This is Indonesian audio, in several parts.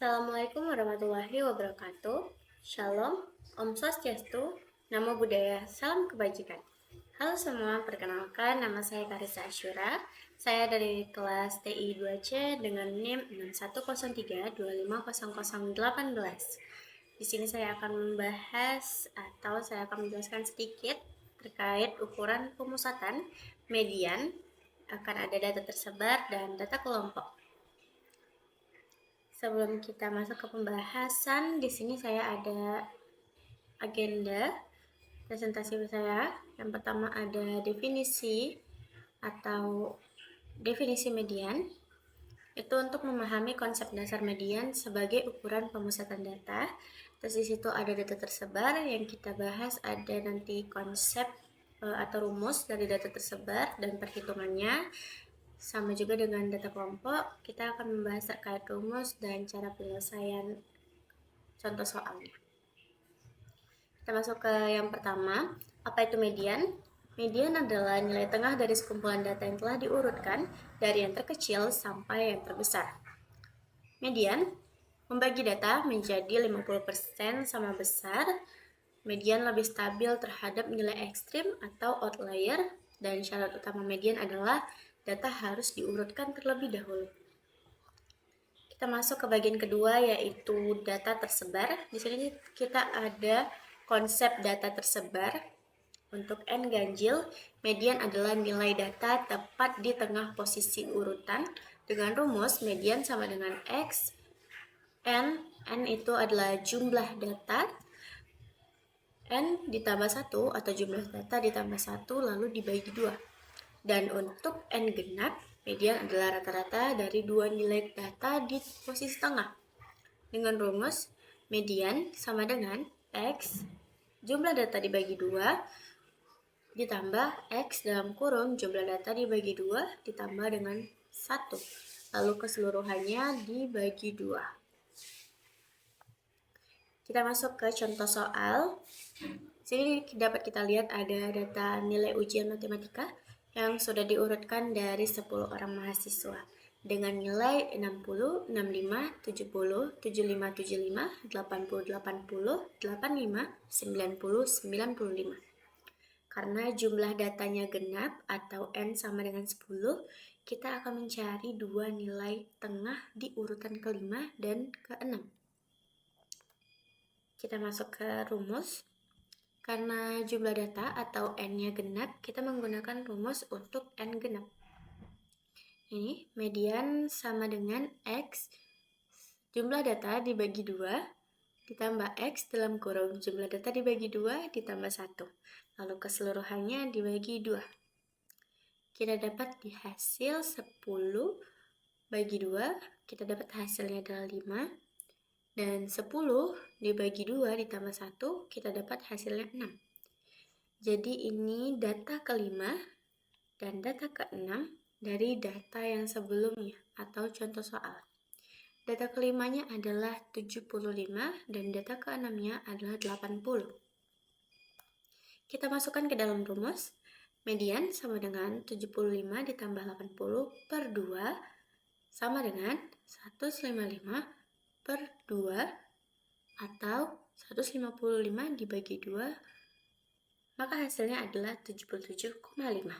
Assalamualaikum warahmatullahi wabarakatuh. Shalom, Om Swastiastu, Namo Buddhaya, Salam Kebajikan. Halo semua, perkenalkan nama saya Karissa Asyura. Saya dari kelas TI 2C dengan NIM 6103250018. Di sini saya akan membahas atau saya akan menjelaskan sedikit terkait ukuran pemusatan, median, akan ada data tersebar dan data kelompok. Sebelum kita masuk ke pembahasan, di sini saya ada agenda presentasi saya. Yang pertama ada definisi atau definisi median. Itu untuk memahami konsep dasar median sebagai ukuran pemusatan data. Terus di situ ada data tersebar yang kita bahas, ada nanti konsep atau rumus dari data tersebar dan perhitungannya. Sama juga dengan data kelompok, kita akan membahas terkait rumus dan cara penyelesaian contoh soalnya. Kita masuk ke yang pertama, apa itu median? Median adalah nilai tengah dari sekumpulan data yang telah diurutkan dari yang terkecil sampai yang terbesar. Median membagi data menjadi 50% sama besar. Median lebih stabil terhadap nilai ekstrim atau outlier, dan syarat utama median adalah data harus diurutkan terlebih dahulu. Kita masuk ke bagian kedua, yaitu data tersebar. Di sini kita ada konsep data tersebar. Untuk N ganjil, median adalah nilai data tepat di tengah posisi urutan dengan rumus median sama dengan X. N itu adalah jumlah data. N ditambah 1 atau jumlah data ditambah 1 lalu dibagi 2. Dan untuk N genap, median adalah rata-rata dari dua nilai data di posisi tengah. Dengan rumus, median sama dengan X, jumlah data dibagi 2, ditambah X dalam kurung jumlah data dibagi 2, ditambah dengan 1. Lalu keseluruhannya dibagi 2. Kita masuk ke contoh soal. Sini dapat kita lihat ada data nilai ujian matematika yang sudah diurutkan dari 10 orang mahasiswa dengan nilai 60, 65, 70, 75, 75, 80, 80, 85, 90, 95. Karena jumlah datanya genap atau N sama dengan 10, kita akan mencari dua nilai tengah di urutan ke-5 dan ke-6. Kita masuk ke rumus. Karena jumlah data atau N-nya genap, kita menggunakan rumus untuk N genap. Ini median sama dengan X, jumlah data dibagi 2, ditambah X dalam kurung jumlah data dibagi 2, ditambah 1. Lalu keseluruhannya dibagi 2. Kita dapat di hasil 10 bagi 2, kita dapat hasilnya adalah 5. Dan 10 dibagi 2 ditambah 1, kita dapat hasilnya 6. Jadi ini data ke-5 dan data ke-6 dari data yang sebelumnya atau contoh soal. Data ke-5-nya adalah 75 dan data ke-6-nya adalah 80. Kita masukkan ke dalam rumus. Median sama dengan 75 ditambah 80 per 2 sama dengan 155 per 2 atau 155 dibagi 2, maka hasilnya adalah 77,5.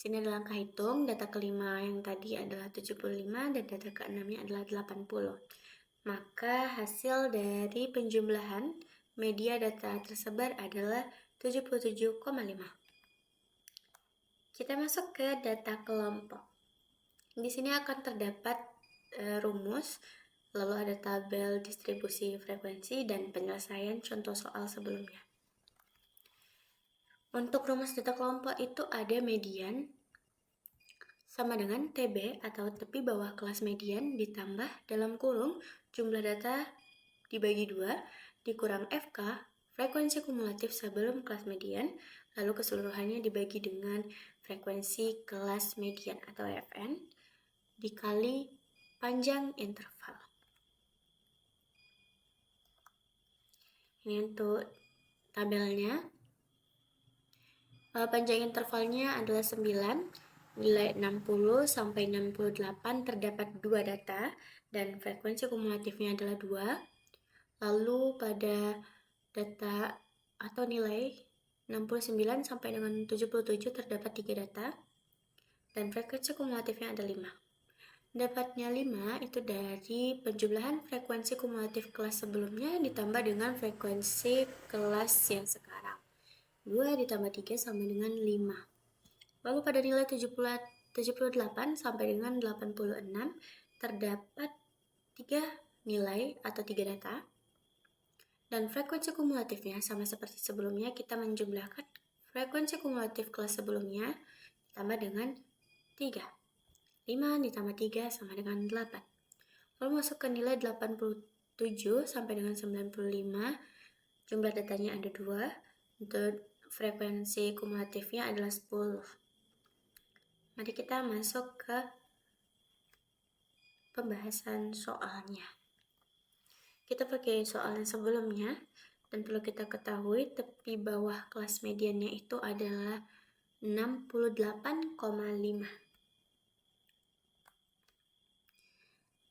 Sini adalah angka hitung, data kelima yang tadi adalah 75 dan data ke-6-nya adalah 80. Maka hasil dari penjumlahan media data tersebar adalah 77,5. Kita masuk ke data kelompok. Di sini akan terdapat rumus, lalu ada tabel distribusi frekuensi dan penyelesaian contoh soal sebelumnya. Untuk rumus data kelompok itu ada median sama dengan TB atau tepi bawah kelas median ditambah dalam kurung jumlah data dibagi 2 dikurang FK frekuensi kumulatif sebelum kelas median, lalu keseluruhannya dibagi dengan frekuensi kelas median atau FN dikali panjang interval. Ini untuk tabelnya. Panjang intervalnya adalah 9, nilai 60 sampai 68 terdapat 2 data dan frekuensi kumulatifnya adalah 2. Lalu pada data atau nilai 69 sampai dengan 77 terdapat 3 data, dan frekuensi kumulatifnya ada 5. Dapatnya 5 itu dari penjumlahan frekuensi kumulatif kelas sebelumnya ditambah dengan frekuensi kelas yang sekarang. 2 ditambah 3 sama dengan 5. Lalu pada nilai 78 sampai dengan 86 terdapat 3 nilai atau 3 data. Dan frekuensi kumulatifnya sama seperti sebelumnya, kita menjumlahkan frekuensi kumulatif kelas sebelumnya ditambah dengan 3. 5 ditambah 3 sama dengan 8. Lalu masuk ke nilai 87 sampai dengan 95. Jumlah datanya ada 2. Untuk frekuensi kumulatifnya adalah 10. Mari kita masuk ke pembahasan soalnya. Kita pakai soal yang sebelumnya, dan perlu kita ketahui tepi bawah kelas mediannya itu adalah 68,5.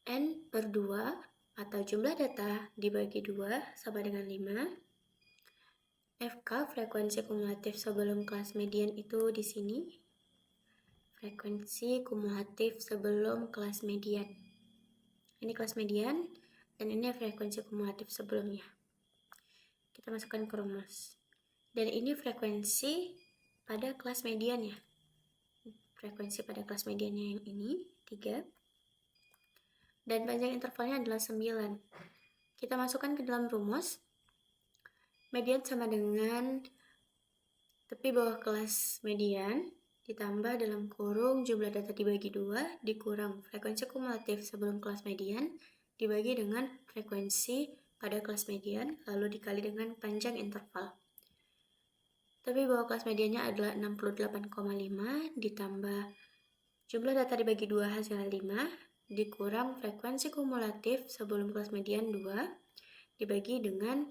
N per 2 atau jumlah data dibagi 2 sama dengan 5. FK frekuensi kumulatif sebelum kelas median itu di sini. Frekuensi kumulatif sebelum kelas median. Ini kelas median dan ini frekuensi kumulatif sebelumnya. Kita masukkan ke rumus. Dan ini frekuensi pada kelas median ya. Frekuensi pada kelas mediannya yang ini 3. Dan panjang intervalnya adalah 9. Kita masukkan ke dalam rumus. Median sama dengan tepi bawah kelas median ditambah dalam kurung jumlah data dibagi 2 dikurang frekuensi kumulatif sebelum kelas median dibagi dengan frekuensi pada kelas median lalu dikali dengan panjang interval. Tepi bawah kelas mediannya adalah 68,5 ditambah jumlah data dibagi 2 hasilnya 5 dikurang frekuensi kumulatif sebelum kelas median 2 dibagi dengan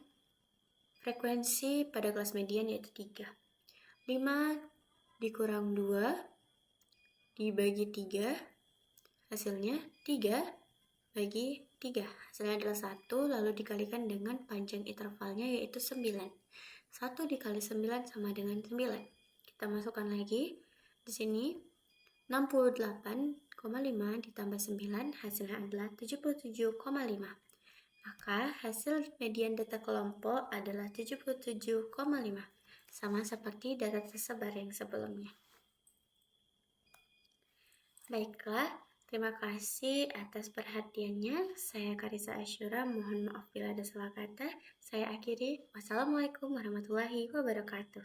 frekuensi pada kelas median yaitu 3. 5 dikurang 2 dibagi 3 hasilnya 3 bagi 3 hasilnya adalah 1 lalu dikalikan dengan panjang intervalnya yaitu 9. 1 dikali 9 sama dengan 9. Kita masukkan lagi di sini 68,5 ditambah 9 hasilnya adalah 77,5. Maka hasil median data kelompok adalah 77,5. Sama seperti data tersebar yang sebelumnya. Baiklah, terima kasih atas perhatiannya. Saya Karisa Asyura, mohon maaf bila ada salah kata. Saya akhiri. Wassalamualaikum warahmatullahi wabarakatuh.